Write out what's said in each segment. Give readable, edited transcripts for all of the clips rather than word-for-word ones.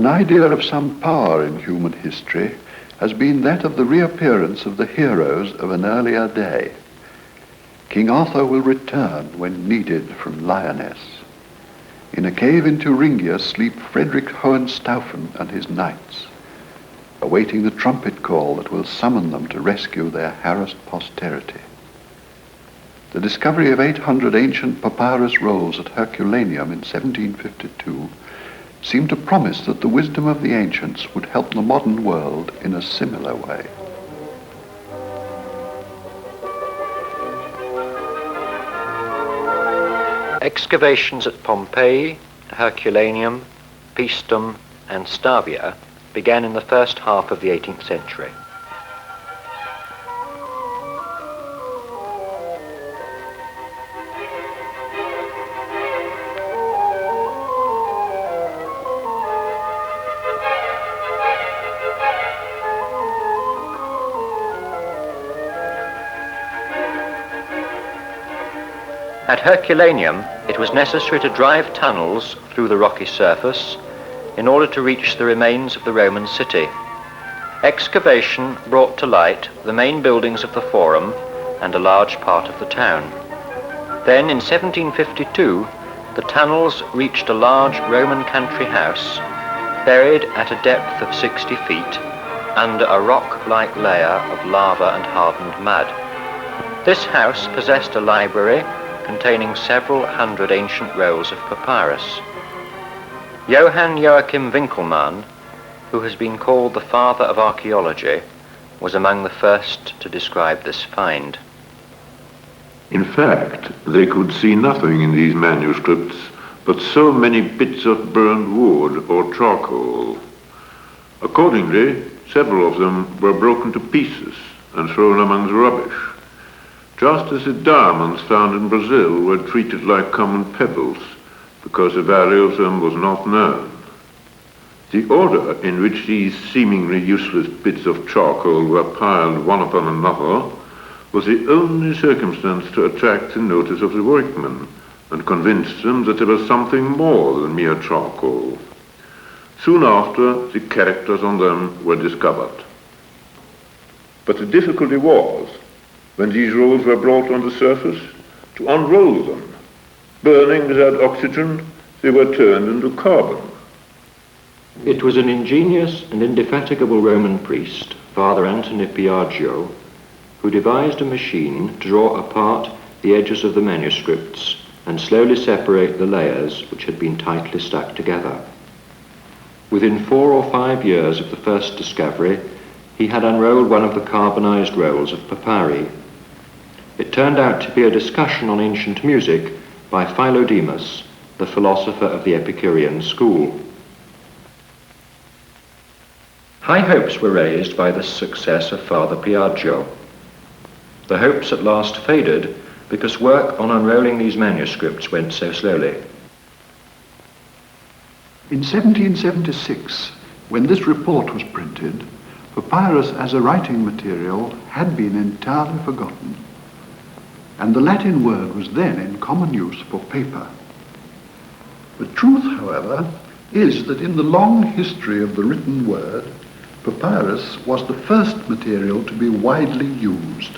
An idea of some power in human history has been that of the reappearance of the heroes of an earlier day. King Arthur will return when needed from Lyonesse. In a cave in Thuringia sleep Frederick Hohenstaufen and his knights, awaiting the trumpet call that will summon them to rescue their harassed posterity. The discovery of 800 ancient papyrus rolls at Herculaneum in 1752 seemed to promise that the wisdom of the ancients would help the modern world in a similar way. Excavations at Pompeii, Herculaneum, Paestum, and Stavia began in the first half of the 18th century. At Herculaneum, it was necessary to drive tunnels through the rocky surface in order to reach the remains of the Roman city. Excavation brought to light the main buildings of the Forum and a large part of the town. Then, in 1752, the tunnels reached a large Roman country house, buried at a depth of 60 feet under a rock-like layer of lava and hardened mud. This house possessed a library containing several hundred ancient rolls of papyrus. Johann Joachim Winckelmann, who has been called the father of archaeology, was among the first to describe this find. In fact, they could see nothing in these manuscripts but so many bits of burned wood or charcoal. Accordingly, several of them were broken to pieces and thrown among the rubbish, just as the diamonds found in Brazil were treated like common pebbles, because the value of them was not known. The order in which these seemingly useless bits of charcoal were piled one upon another was the only circumstance to attract the notice of the workmen and convince them that there was something more than mere charcoal. Soon after, the characters on them were discovered. But the difficulty was, when these rolls were brought on the surface, to unroll them. Burning without oxygen, they were turned into carbon. It was an ingenious and indefatigable Roman priest, Father Anthony Piaggio, who devised a machine to draw apart the edges of the manuscripts and slowly separate the layers which had been tightly stuck together. Within 4 or 5 years of the first discovery, he had unrolled one of the carbonized rolls of papyri. It turned out to be a discussion on ancient music by Philodemus, the philosopher of the Epicurean school. High hopes were raised by the success of Father Piaggio. The hopes at last faded because work on unrolling these manuscripts went so slowly. In 1776, when this report was printed, papyrus as a writing material had been entirely forgotten, and the Latin word was then in common use for paper. The truth, however, is that in the long history of the written word, papyrus was the first material to be widely used.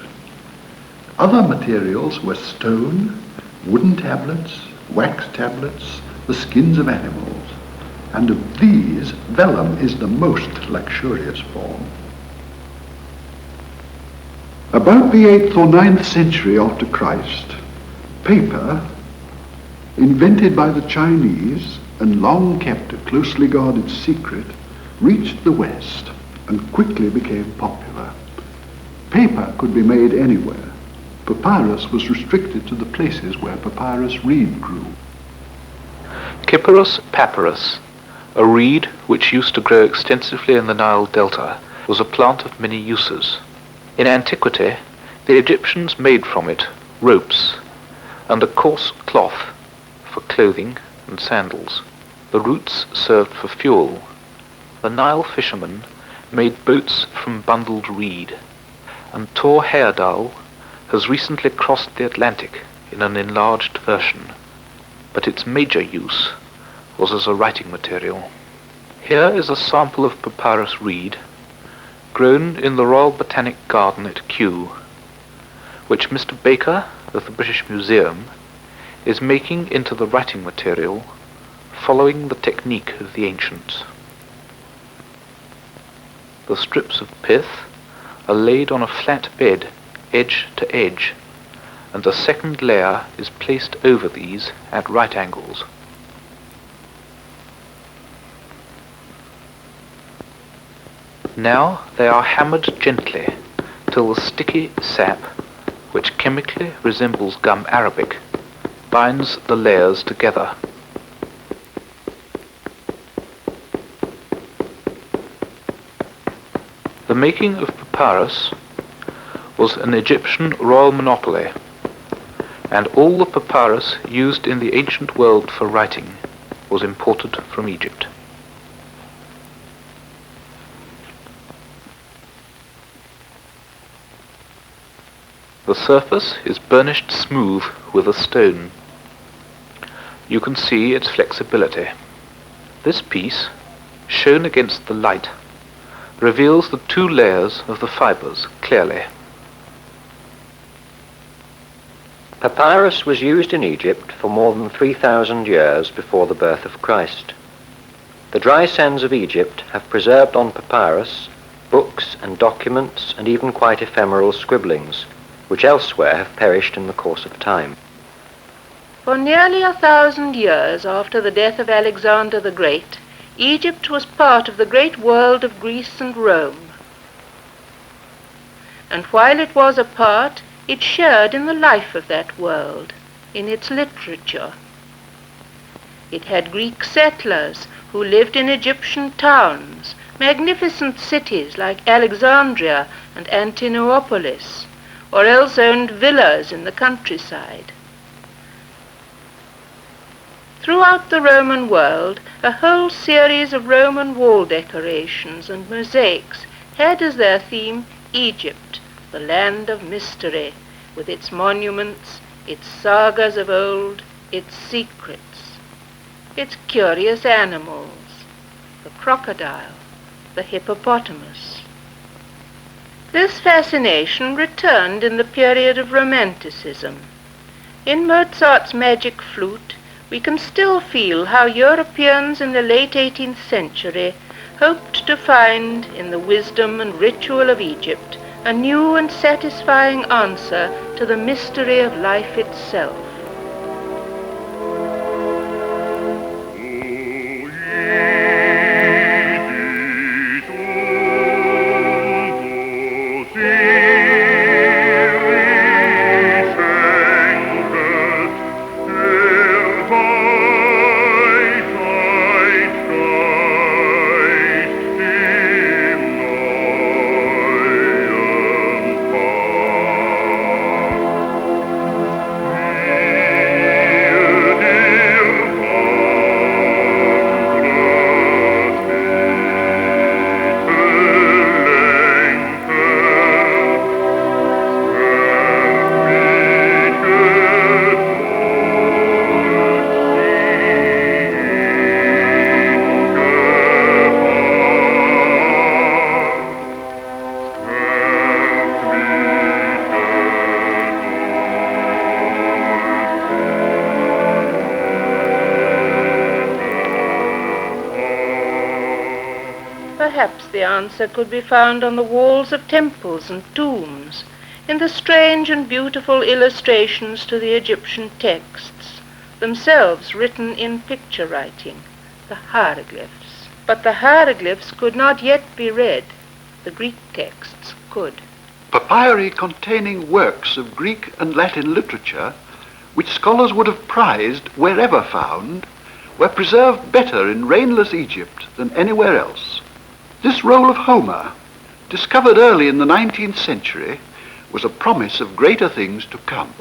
Other materials were stone, wooden tablets, wax tablets, the skins of animals, and of these, vellum is the most luxurious form. About the 8th or 9th century after Christ, paper, invented by the Chinese and long kept a closely guarded secret, reached the West and quickly became popular. Paper could be made anywhere. Papyrus was restricted to the places where papyrus reed grew. Cyperus papyrus, a reed which used to grow extensively in the Nile Delta, was a plant of many uses. In antiquity, the Egyptians made from it ropes and a coarse cloth for clothing and sandals. The roots served for fuel. The Nile fishermen made boats from bundled reed, and Tor Heyerdahl has recently crossed the Atlantic in an enlarged version, but its major use was as a writing material. Here is a sample of papyrus reed, grown in the Royal Botanic Garden at Kew, which Mr. Baker of the British Museum is making into the writing material following the technique of the ancients. The strips of pith are laid on a flat bed, edge to edge, and a second layer is placed over these at right angles. Now they are hammered gently till the sticky sap, which chemically resembles gum arabic, binds the layers together. The making of papyrus was an Egyptian royal monopoly, and all the papyrus used in the ancient world for writing was imported from Egypt. The surface is burnished smooth with a stone. You can see its flexibility. This piece, shown against the light, reveals the two layers of the fibers clearly. Papyrus was used in Egypt for more than 3,000 years before the birth of Christ. The dry sands of Egypt have preserved on papyrus books and documents and even quite ephemeral scribblings, which elsewhere have perished in the course of time. For nearly 1,000 years after the death of Alexander the Great, Egypt was part of the great world of Greece and Rome. And while it was a part, it shared in the life of that world, in its literature. It had Greek settlers who lived in Egyptian towns, magnificent cities like Alexandria and Antinopolis, or else owned villas in the countryside. Throughout the Roman world, a whole series of Roman wall decorations and mosaics had as their theme Egypt, the land of mystery, with its monuments, its sagas of old, its secrets, its curious animals, the crocodile, the hippopotamus. This fascination returned in the period of Romanticism. In Mozart's Magic Flute, we can still feel how Europeans in the late 18th century hoped to find in the wisdom and ritual of Egypt a new and satisfying answer to the mystery of life itself. Perhaps the answer could be found on the walls of temples and tombs, in the strange and beautiful illustrations to the Egyptian texts, themselves written in picture writing, the hieroglyphs. But the hieroglyphs could not yet be read. The Greek texts could. Papyri containing works of Greek and Latin literature, which scholars would have prized wherever found, were preserved better in reignless Egypt than anywhere else. This roll of Homer, discovered early in the 19th century, was a promise of greater things to come.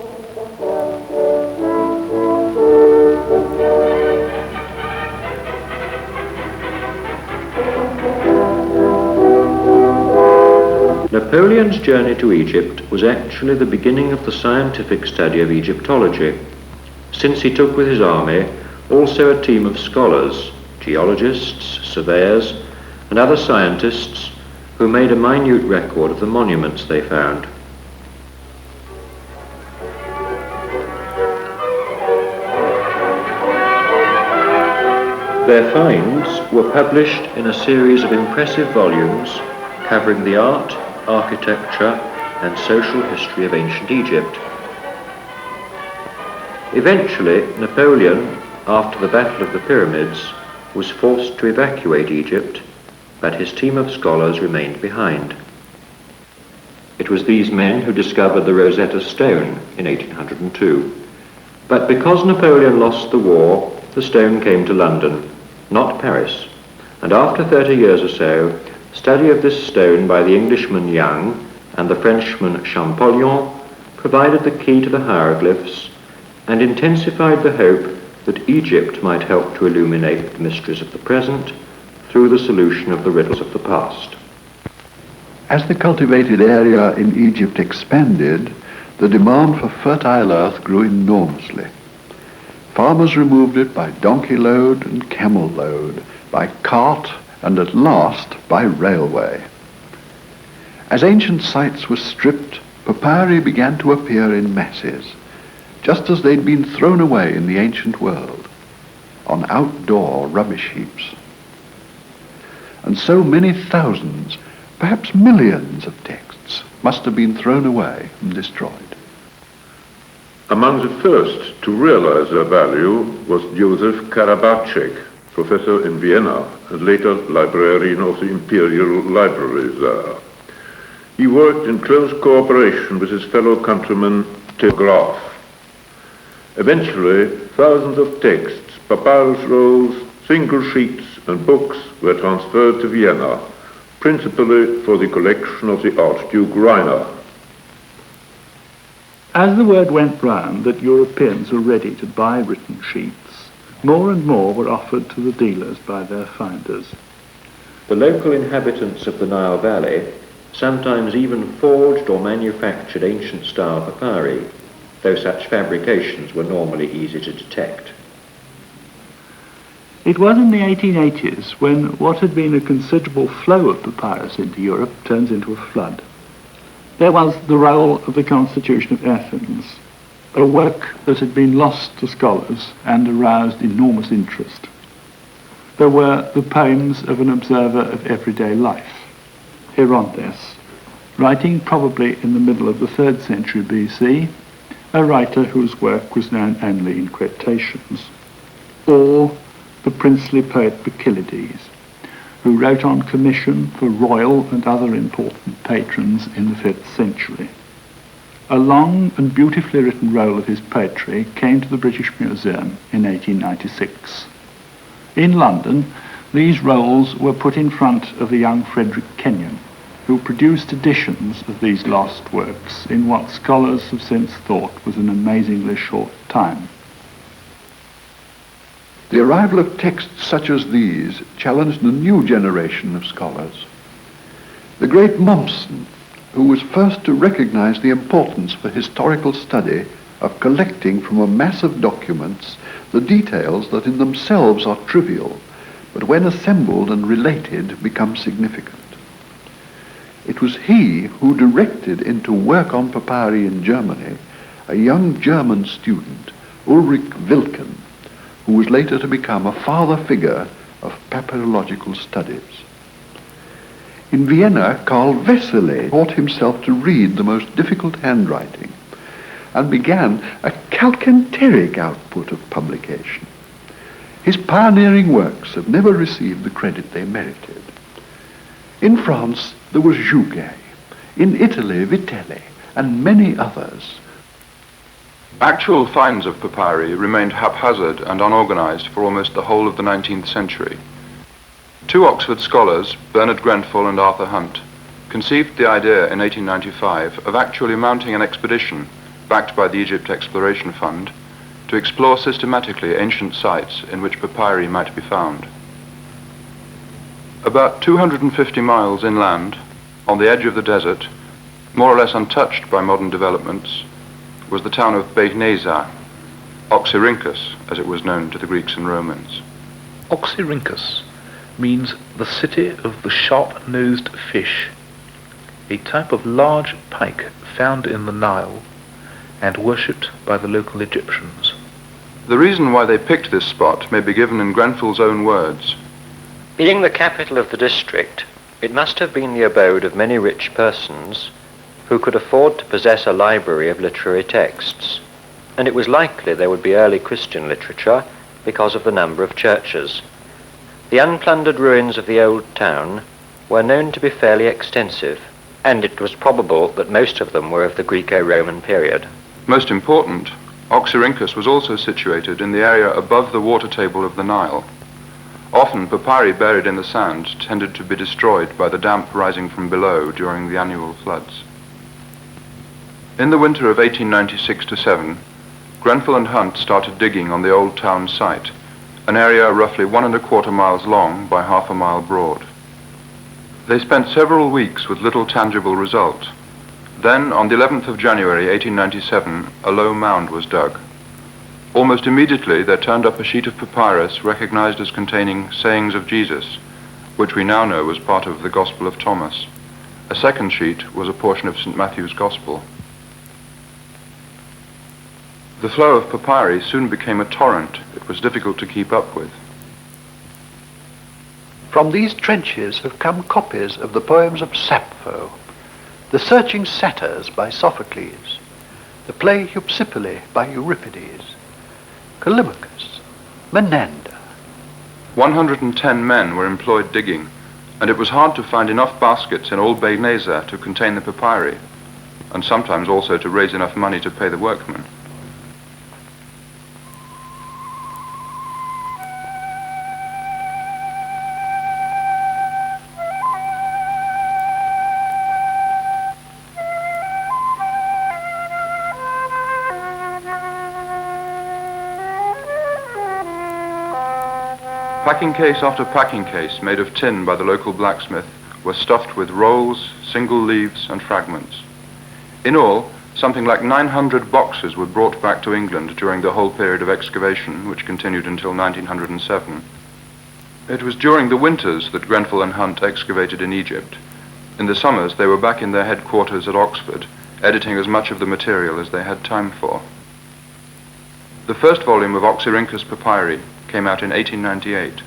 Napoleon's journey to Egypt was actually the beginning of the scientific study of Egyptology, since he took with his army also a team of scholars, geologists, surveyors, and other scientists who made a minute record of the monuments they found. Their finds were published in a series of impressive volumes covering the art, architecture, and social history of ancient Egypt. Eventually, Napoleon, after the Battle of the Pyramids, was forced to evacuate Egypt, but his team of scholars remained behind. It was these men who discovered the Rosetta Stone in 1802. But because Napoleon lost the war, the stone came to London, not Paris, and after 30 years or so, study of this stone by the Englishman Young and the Frenchman Champollion provided the key to the hieroglyphs and intensified the hope that Egypt might help to illuminate the mysteries of the present through the solution of the riddles of the past. As the cultivated area in Egypt expanded, the demand for fertile earth grew enormously. Farmers removed it by donkey load and camel load, by cart, and at last by railway. As ancient sites were stripped, papyri began to appear in masses, just as they'd been thrown away in the ancient world, on outdoor rubbish heaps. And so many thousands, perhaps millions of texts must have been thrown away and destroyed. Among the first to realize their value was Joseph Karabachek, professor in Vienna and later librarian of the Imperial Library there. He worked in close cooperation with his fellow countryman Telegraph. Eventually, thousands of texts, papyrus rolls, single sheets and books were transferred to Vienna, principally for the collection of the Archduke Rainer. As the word went round that Europeans were ready to buy written sheets, more and more were offered to the dealers by their finders. The local inhabitants of the Nile Valley sometimes even forged or manufactured ancient-style papyri, though such fabrications were normally easy to detect. It was in the 1880s when what had been a considerable flow of papyrus into Europe turns into a flood. There was the roll of the Constitution of Athens, a work that had been lost to scholars and aroused enormous interest. There were the poems of an observer of everyday life, Herondas, writing probably in the middle of the 3rd century BC, a writer whose work was known only in quotations, or the princely poet Bacchylides, who wrote on commission for royal and other important patrons in the 5th century. A long and beautifully written roll of his poetry came to the British Museum in 1896. In London, these rolls were put in front of the young Frederick Kenyon, who produced editions of these lost works in what scholars have since thought was an amazingly short time. The arrival of texts such as these challenged a new generation of scholars. The great Mommsen, who was first to recognize the importance for historical study of collecting from a mass of documents the details that in themselves are trivial, but when assembled and related become significant. It was he who directed into work on papyri in Germany a young German student, Ulrich Wilken, who was later to become a father figure of papyrological studies. In Vienna, Karl Wessely taught himself to read the most difficult handwriting and began a calcanteric output of publication. His pioneering works have never received the credit they merited. In France, there was Jouguet, in Italy, Vitelli, and many others. Actual finds of papyri remained haphazard and unorganized for almost the whole of the 19th century. Two Oxford scholars, Bernard Grenfell and Arthur Hunt, conceived the idea in 1895 of actually mounting an expedition backed by the Egypt Exploration Fund to explore systematically ancient sites in which papyri might be found. About 250 miles inland, on the edge of the desert, more or less untouched by modern developments, was the town of Beit Neza, Oxyrhynchus, as it was known to the Greeks and Romans. Oxyrhynchus means the city of the sharp-nosed fish, a type of large pike found in the Nile and worshipped by the local Egyptians. The reason why they picked this spot may be given in Grenfell's own words. Being the capital of the district, it must have been the abode of many rich persons who could afford to possess a library of literary texts, and it was likely there would be early Christian literature because of the number of churches. The unplundered ruins of the old town were known to be fairly extensive, and it was probable that most of them were of the Greco-Roman period. Most important, Oxyrhynchus was also situated in the area above the water table of the Nile. Often papyri buried in the sand tended to be destroyed by the damp rising from below during the annual floods. In the winter of 1896-7, Grenfell and Hunt started digging on the old town site, an area roughly 1¼ miles long by ½ a mile broad. They spent several weeks with little tangible result. Then, on the 11th of January 1897, a low mound was dug. Almost immediately there turned up a sheet of papyrus recognized as containing sayings of Jesus, which we now know was part of the Gospel of Thomas. A second sheet was a portion of St. Matthew's Gospel. The flow of papyri soon became a torrent it was difficult to keep up with. From these trenches have come copies of the poems of Sappho, the Searching Satyrs by Sophocles, the play Hypsipyle by Euripides, Callimachus, Menander. 110 men were employed digging, and it was hard to find enough baskets in old Begnesa to contain the papyri, and sometimes also to raise enough money to pay the workmen. Packing case after packing case, made of tin by the local blacksmith, were stuffed with rolls, single leaves, and fragments. In all, something like 900 boxes were brought back to England during the whole period of excavation, which continued until 1907. It was during the winters that Grenfell and Hunt excavated in Egypt. In the summers, they were back in their headquarters at Oxford, editing as much of the material as they had time for. The first volume of Oxyrhynchus Papyri came out in 1898.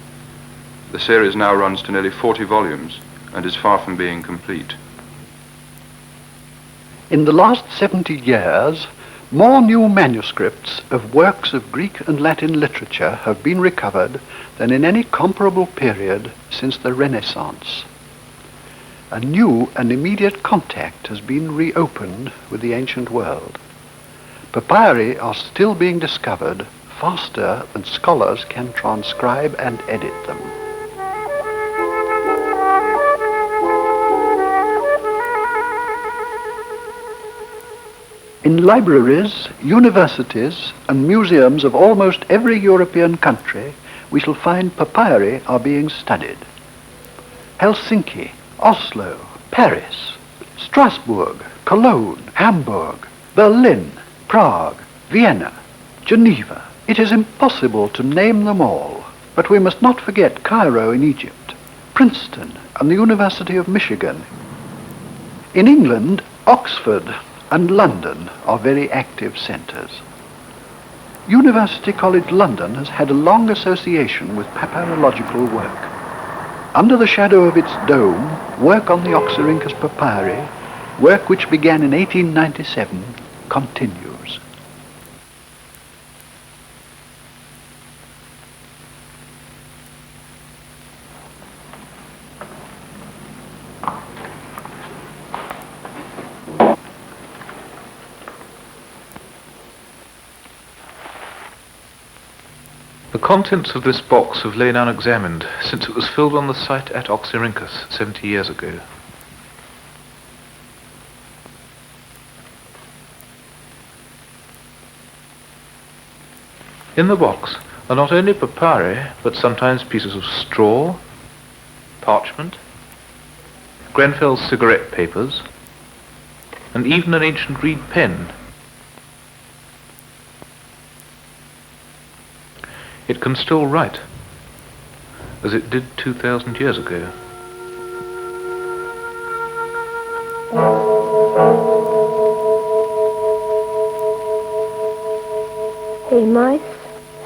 The series now runs to nearly 40 volumes and is far from being complete. In the last 70 years, more new manuscripts of works of Greek and Latin literature have been recovered than in any comparable period since the Renaissance. A new and immediate contact has been reopened with the ancient world. Papyri are still being discovered faster than scholars can transcribe and edit them. In libraries, universities, and museums of almost every European country, we shall find papyri are being studied. Helsinki, Oslo, Paris, Strasbourg, Cologne, Hamburg, Berlin, Prague, Vienna, Geneva. It is impossible to name them all, but we must not forget Cairo in Egypt, Princeton, and the University of Michigan. In England, Oxford and London are very active centres. University College London has had a long association with papyrological work. Under the shadow of its dome, work on the Oxyrhynchus Papyri, work which began in 1897, continues. The contents of this box have lain unexamined since it was filled on the site at Oxyrhynchus 70 years ago. In the box are not only papyri, but sometimes pieces of straw, parchment, Grenfell's cigarette papers, and even an ancient reed pen. It can still write. as it did 2,000 years ago. Hey mice,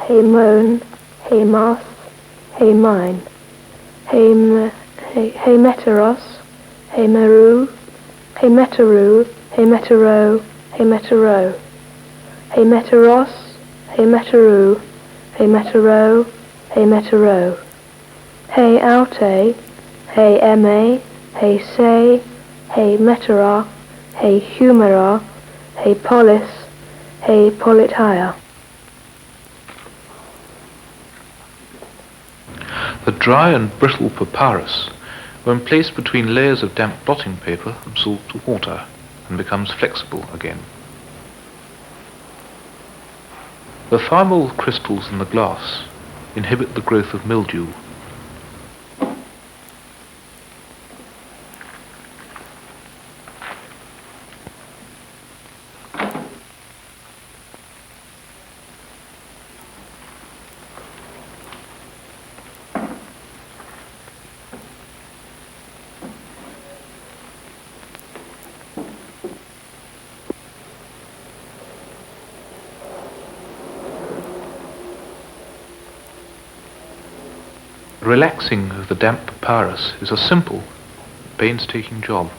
hey moan, hey mouse, hey mine. Hey meteros, hey meru, hey meteru, hey metero, hey metero. Hey meteros, hey meteru, hey metero, hey metero. Hey aute, hey eme, hey se, hey metera, hey humera, hey polis, hey politeia. The dry and brittle papyrus, when placed between layers of damp blotting paper, absorbs the water and becomes flexible again. The thymol crystals in the glass inhibit the growth of mildew. Relaxing of the damp papyrus is a simple, painstaking job.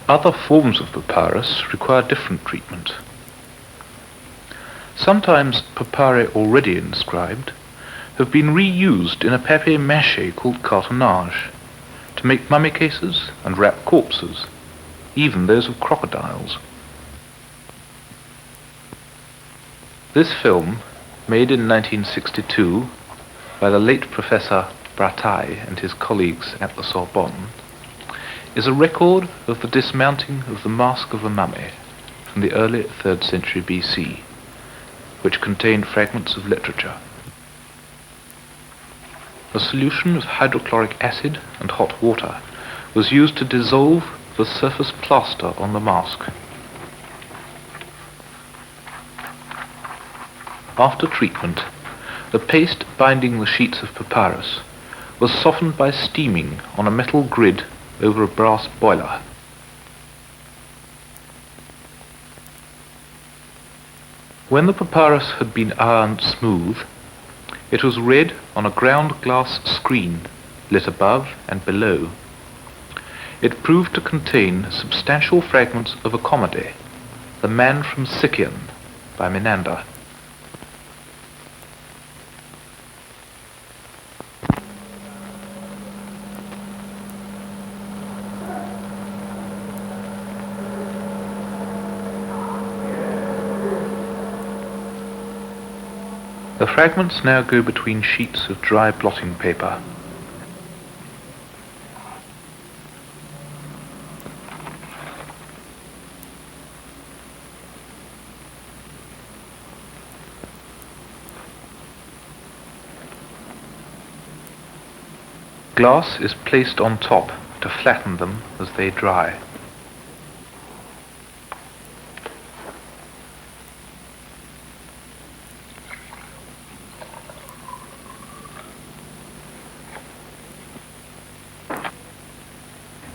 Other forms of papyrus require different treatment. Sometimes papyri already inscribed have been reused in a papier-mâché called cartonnage to make mummy cases and wrap corpses, even those of crocodiles. This film, made in 1962 by the late Professor Bataille and his colleagues at the Sorbonne, is a record of the dismounting of the mask of a mummy from the early 3rd century BC, which contained fragments of literature. A solution of hydrochloric acid and hot water was used to dissolve the surface plaster on the mask. After treatment, the paste binding the sheets of papyrus was softened by steaming on a metal grid over a brass boiler. When the papyrus had been ironed smooth, it was read on a ground glass screen lit above and below. It proved to contain substantial fragments of a comedy, The Man from Sicyon, by Menander. The fragments now go between sheets of dry blotting paper. Glass is placed on top to flatten them as they dry.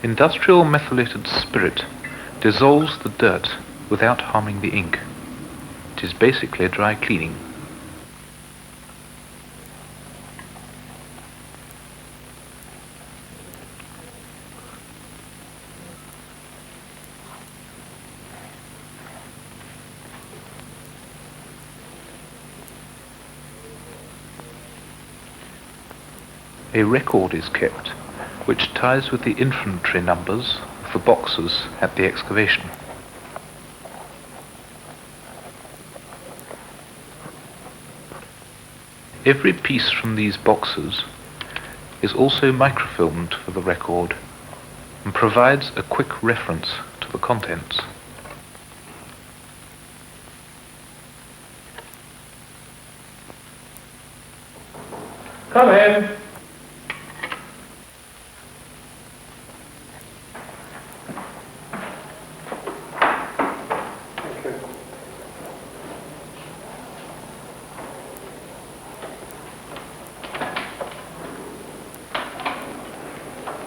Industrial methylated spirit dissolves the dirt without harming the ink. It is basically dry cleaning. A record is kept which ties with the infantry numbers of the boxes at the excavation. Every piece from these boxes is also microfilmed for the record and provides a quick reference to the contents. Come in.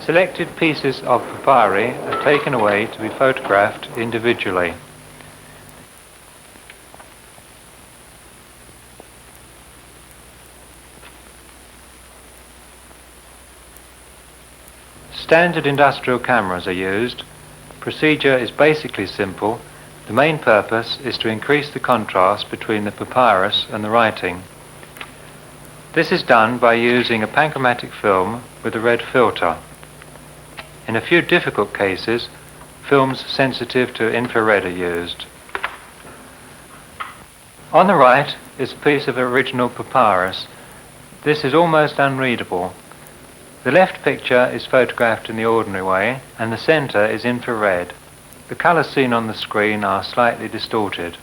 Selected pieces of papyri are taken away to be photographed individually. Standard industrial cameras are used. Procedure is basically simple. The main purpose is to increase the contrast between the papyrus and the writing. This is done by using a panchromatic film with a red filter. In a few difficult cases, films sensitive to infrared are used. On the right is a piece of original papyrus. This is almost unreadable. The left picture is photographed in the ordinary way, and the center is infrared. The colors seen on the screen are slightly distorted.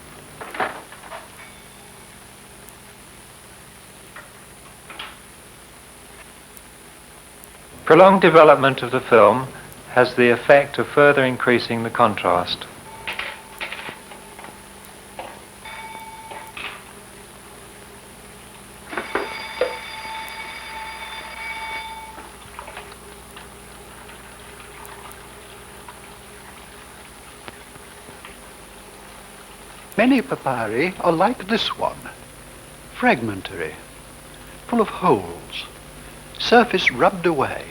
Prolonged development of the film has the effect of further increasing the contrast. Many papyri are like this one, fragmentary, full of holes, surface rubbed away,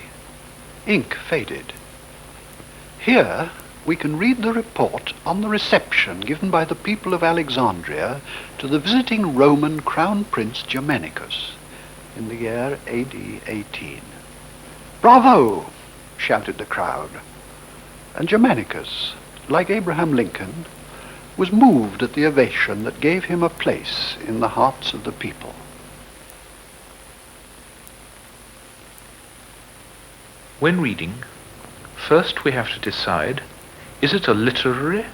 ink faded. Here we can read the report on the reception given by the people of Alexandria to the visiting Roman Crown Prince Germanicus in the year AD 18. "Bravo!" shouted the crowd, and Germanicus, like Abraham Lincoln, was moved at the ovation that gave him a place in the hearts of the people. When reading, first we have to decide, is it a literary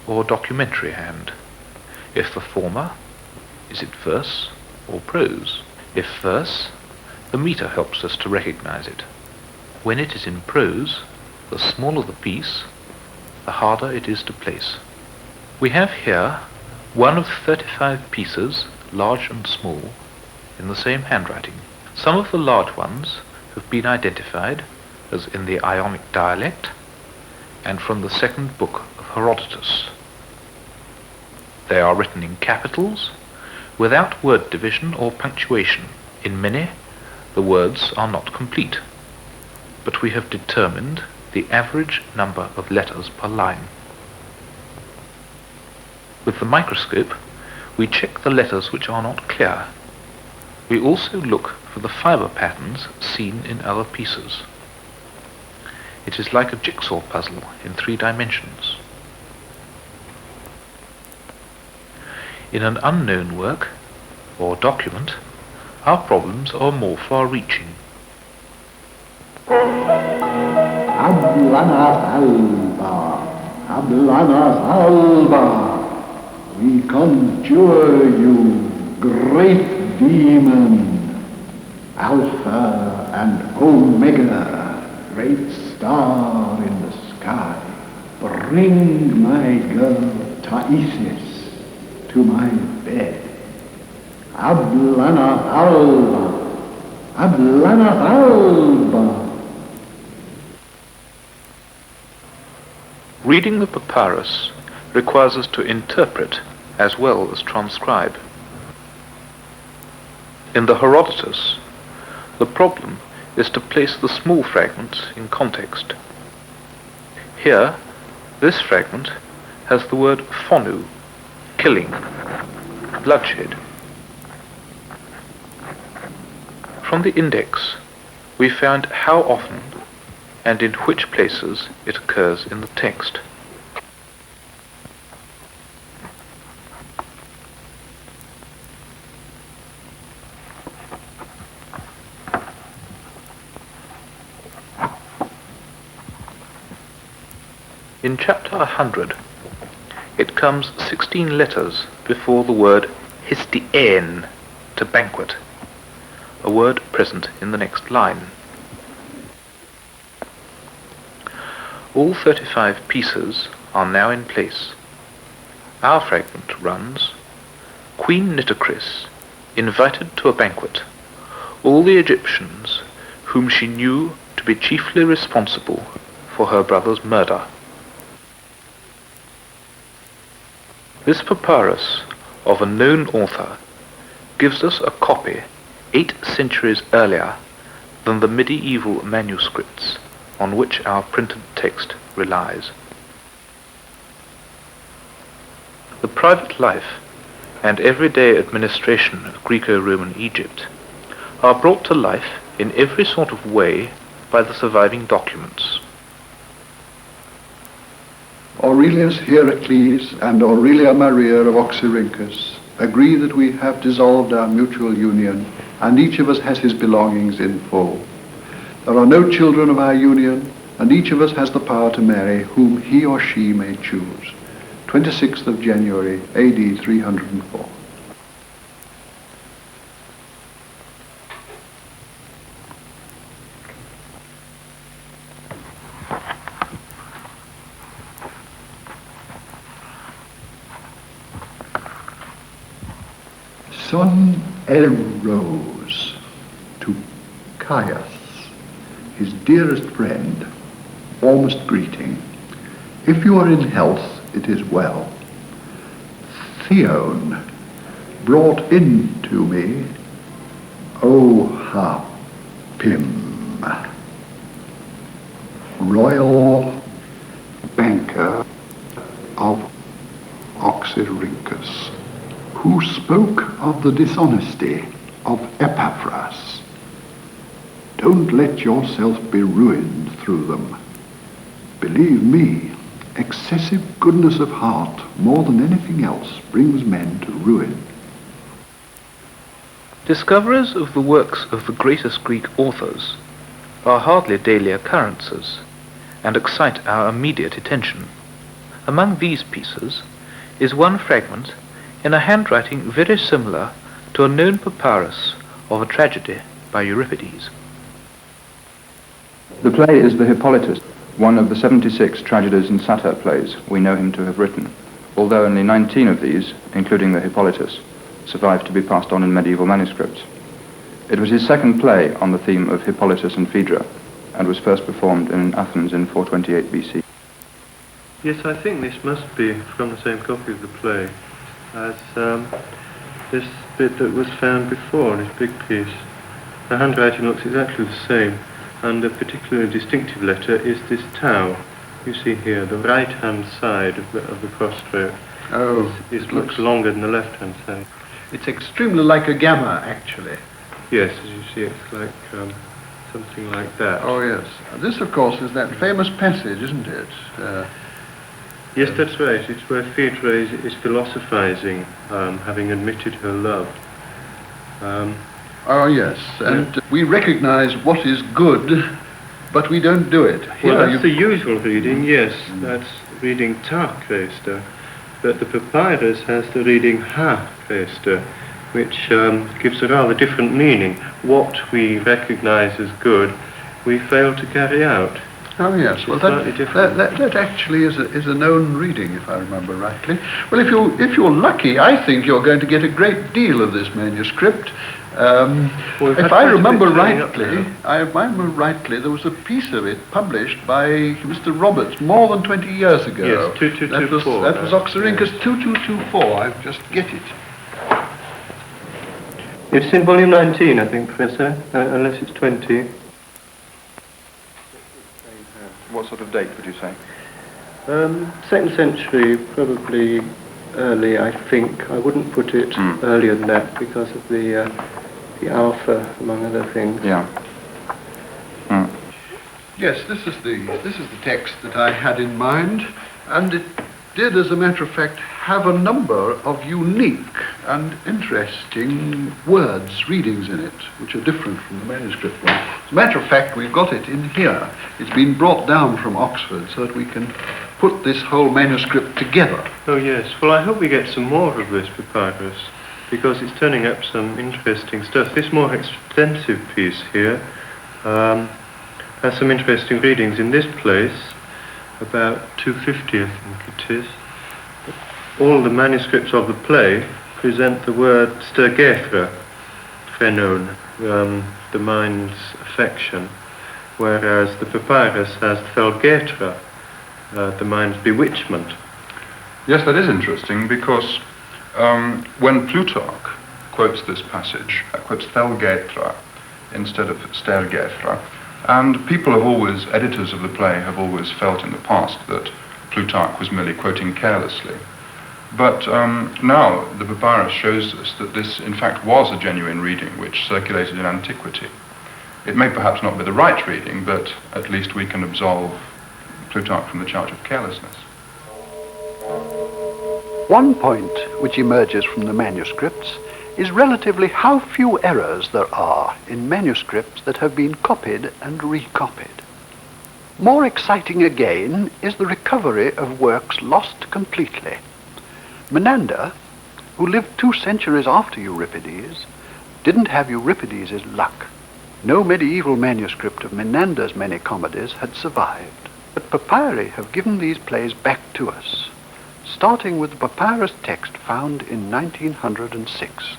or documentary hand? If the former, is it verse or prose? If verse, the meter helps us to recognize it. When it is in prose, the smaller the piece, the harder it is to place. We have here one of 35 pieces, large and small, in the same handwriting. Some of the large ones have been identified as in the Ionic dialect and from the second book of Herodotus. They are written in capitals, without word division or punctuation. In many, the words are not complete, but we have determined the average number of letters per line. With the microscope, we check the letters which are not clear. We also look for the fiber patterns seen in other pieces. It is like a jigsaw puzzle in 3 dimensions. In an unknown work, or document, our problems are more far-reaching. We conjure you, great demon, Alpha and Omega, great star in the sky, bring my girl Thaïsis to my bed. Ablana Alba, Ablana Alba. Reading the papyrus requires us to interpret as well as transcribe. In the Herodotus, the problem is to place the small fragments in context. Here, this fragment has the word phonu, killing, bloodshed. From the index, we found how often and in which places it occurs in the text. In chapter 100, it comes 16 letters before the word histien, to banquet, a word present in the next line. All 35 pieces are now in place. Our fragment runs, Queen Nitocris invited to a banquet all the Egyptians whom she knew to to be chiefly responsible for her brother's murder. This papyrus of a known author gives us a copy 8 centuries earlier than the medieval manuscripts on which our printed text relies. The private life and everyday administration of Greco-Roman Egypt are brought to life in every sort of way by the surviving documents. Aurelius Hierocles and Aurelia Maria of Oxyrhynchus agree that we have dissolved our mutual union, and each of us has his belongings in full. There are no children of our union, and each of us has the power to marry whom he or she may choose. 26th of January, AD 304. Sun arose to Caius, his dearest friend, warmest greeting. If you are in health, it is well. Theon brought in to me, O Harpim, royal banker of Oxyrhynchus, who spoke of the dishonesty of Epaphras. Don't let yourself be ruined through them. Believe me, excessive goodness of heart, more than anything else, brings men to ruin. Discoveries of the works of the greatest Greek authors are hardly daily occurrences, and excite our immediate attention. Among these pieces is one fragment in a handwriting very similar to a known papyrus of a tragedy by Euripides. The play is the Hippolytus, one of the 76 tragedies and satyr plays we know him to have written, although only 19 of these, including the Hippolytus, survived to be passed on in medieval manuscripts. It was his second play on the theme of Hippolytus and Phaedra, and was first performed in Athens in 428 BC. Yes, I think this must be from the same copy of the play as this bit that was found before, this big piece. The handwriting looks exactly the same, and a particularly distinctive letter is this tau. You see here, the right-hand side of the cross-stroke. Oh, it looks longer than the left-hand side. It's extremely like a gamma, actually. Yes, as you see, it's like something like that. Oh, yes. This, of course, is that famous passage, isn't it? Yes, that's right. It's where Phaedra is philosophizing, having admitted her love. Oh, yes. And we recognize what is good, but we don't do it. Well, that's the usual reading, yes. That's reading ta Christa. But the papyrus has the reading ha Christa, which gives a rather different meaning. What we recognize as good, we fail to carry out. Oh, yes. Well, that actually is a known reading, if I remember rightly. Well, if you're lucky, I think you're going to get a great deal of this manuscript. If I remember rightly, there was a piece of it published by Mr. Roberts more than 20 years ago. Yes, 2224. That was Oxyrhynchus 2224. I just get it. It's in volume 19, I think, Professor, unless it's 20. What sort of date would you say? 2nd century, probably early, I think. I wouldn't put it earlier than that because of the alpha, among other things. Yeah. Yes, this is the text that I had in mind, and it did, as a matter of fact, have a number of unique and interesting words, readings in it, which are different from the manuscript one. As a matter of fact, we've got it in here. It's been brought down from Oxford so that we can put this whole manuscript together. Oh, yes. Well, I hope we get some more of this papyrus, because it's turning up some interesting stuff. This more extensive piece here has some interesting readings in this place, about 250, I think it is. All the manuscripts of the play present the word stergethra, phenon, the mind's affection. whereas the papyrus has Thelgetra, the mind's bewitchment. Yes, that is interesting, because when Plutarch quotes this passage, quotes Thelgetra instead of Stergetra, and people have always, editors of the play have always felt in the past that Plutarch was merely quoting carelessly. But now the papyrus shows us that this in fact was a genuine reading which circulated in antiquity. It may perhaps not be the right reading, but at least we can absolve Plutarch from the charge of carelessness. One point which emerges from the manuscripts is relatively how few errors there are in manuscripts that have been copied and recopied. More exciting again is the recovery of works lost completely. Menander, who lived 2 centuries after Euripides, didn't have Euripides' luck. No medieval manuscript of Menander's many comedies had survived, but papyri have given these plays back to us, starting with the papyrus text found in 1906.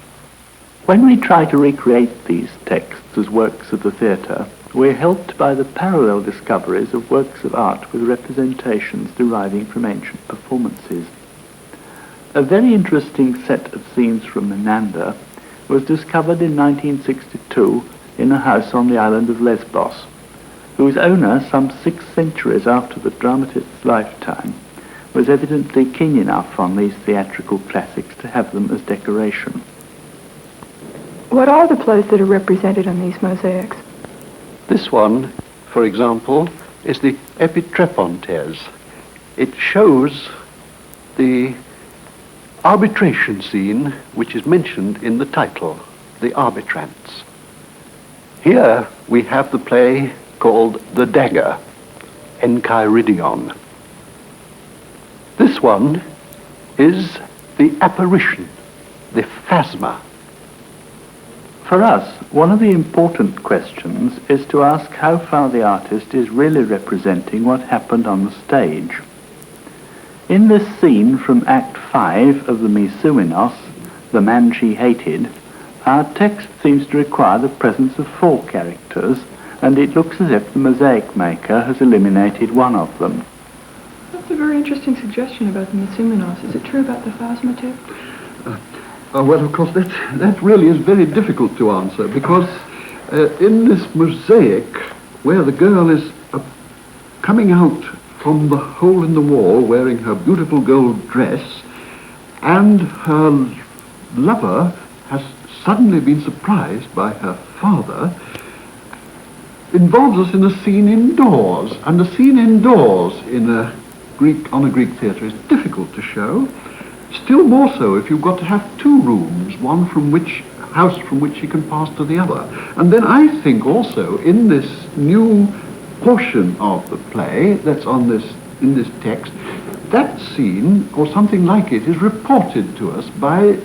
When we try to recreate these texts as works of the theatre, we're helped by the parallel discoveries of works of art with representations deriving from ancient performances. A very interesting set of scenes from Menander was discovered in 1962 in a house on the island of Lesbos, whose owner, some 6 centuries after the dramatist's lifetime, was evidently keen enough on these theatrical classics to have them as decoration. What are the plays that are represented on these mosaics? This one, for example, is the Epitrepontes. It shows the arbitration scene which is mentioned in the title, The Arbitrants. Here we have the play called The Dagger, Enchiridion. This one is the apparition, the phasma. For us, one of the important questions is to ask how far the artist is really representing what happened on the stage. In this scene from Act 5 of the Misoumenos, The Man She Hated, our text seems to require the presence of 4 characters, and it looks as if the mosaic maker has eliminated one of them. That's a very interesting suggestion about the Misoumenos. Is it true about the phasma too? Well, of course, that really is very difficult to answer, because in this mosaic, where the girl is coming out from the hole in the wall wearing her beautiful gold dress, and her lover has suddenly been surprised by her father, involves us in a scene indoors. And the scene indoors on a Greek theatre is difficult to show. Still more so if you've got to have 2 rooms, one from which house from which you can pass to the other. And then I think also in this new portion of the play that's in this text, that scene or something like it is reported to us by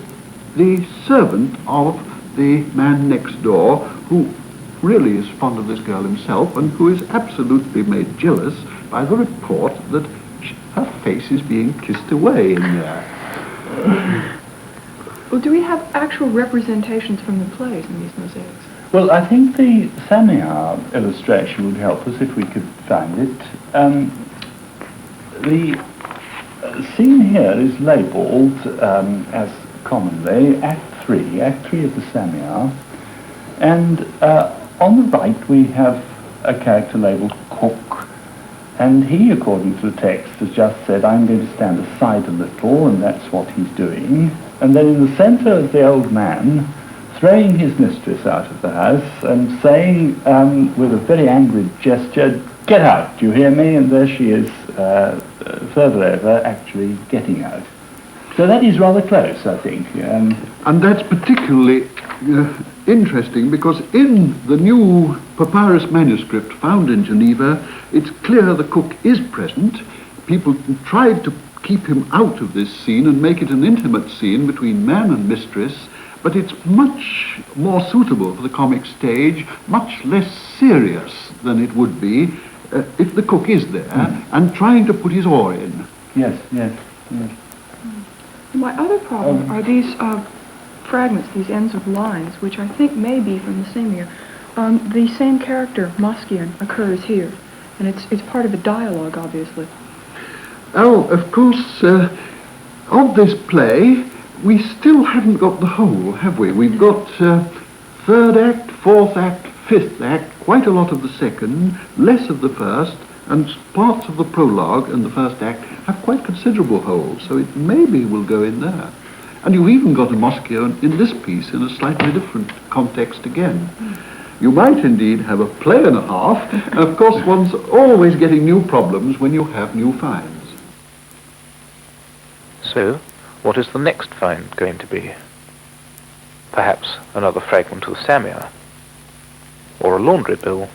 the servant of the man next door, who really is fond of this girl himself and who is absolutely made jealous by the report that her face is being kissed away in there. Well, do we have actual representations from the plays in these mosaics? Well, I think the Samia illustration would help us if we could find it. The scene here is labelled, as commonly, Act 3 of the Samia, and on the right we have a character labelled Cook, and he, according to the text, has just said, I'm going to stand aside a little, and that's what he's doing. And then in the centre is the old man, throwing his mistress out of the house and saying, with a very angry gesture, get out, do you hear me? And there she is, further over, actually getting out. So that is rather close, I think. And that's particularly interesting because in the new papyrus manuscript found in Geneva, it's clear the cook is present. People tried to keep him out of this scene and make it an intimate scene between man and mistress, but it's much more suitable for the comic stage, much less serious than it would be if the cook is there and trying to put his oar in. Yes. My other problem are these fragments, these ends of lines, which I think may be from the Samia, The same character, Moskian, occurs here, and it's part of a dialogue, obviously. Oh, of course, of this play, we still haven't got the whole, have we? We've got third act, fourth act, fifth act, quite a lot of the second, less of the first, and parts of the prologue and the first act have quite considerable holes, so it maybe will go in there. And you've even got a Moscow in this piece in a slightly different context again. You might indeed have a play and a half, and of course one's always getting new problems when you have new finds. So, what is the next find going to be? Perhaps another fragment of Samia, or a laundry bill.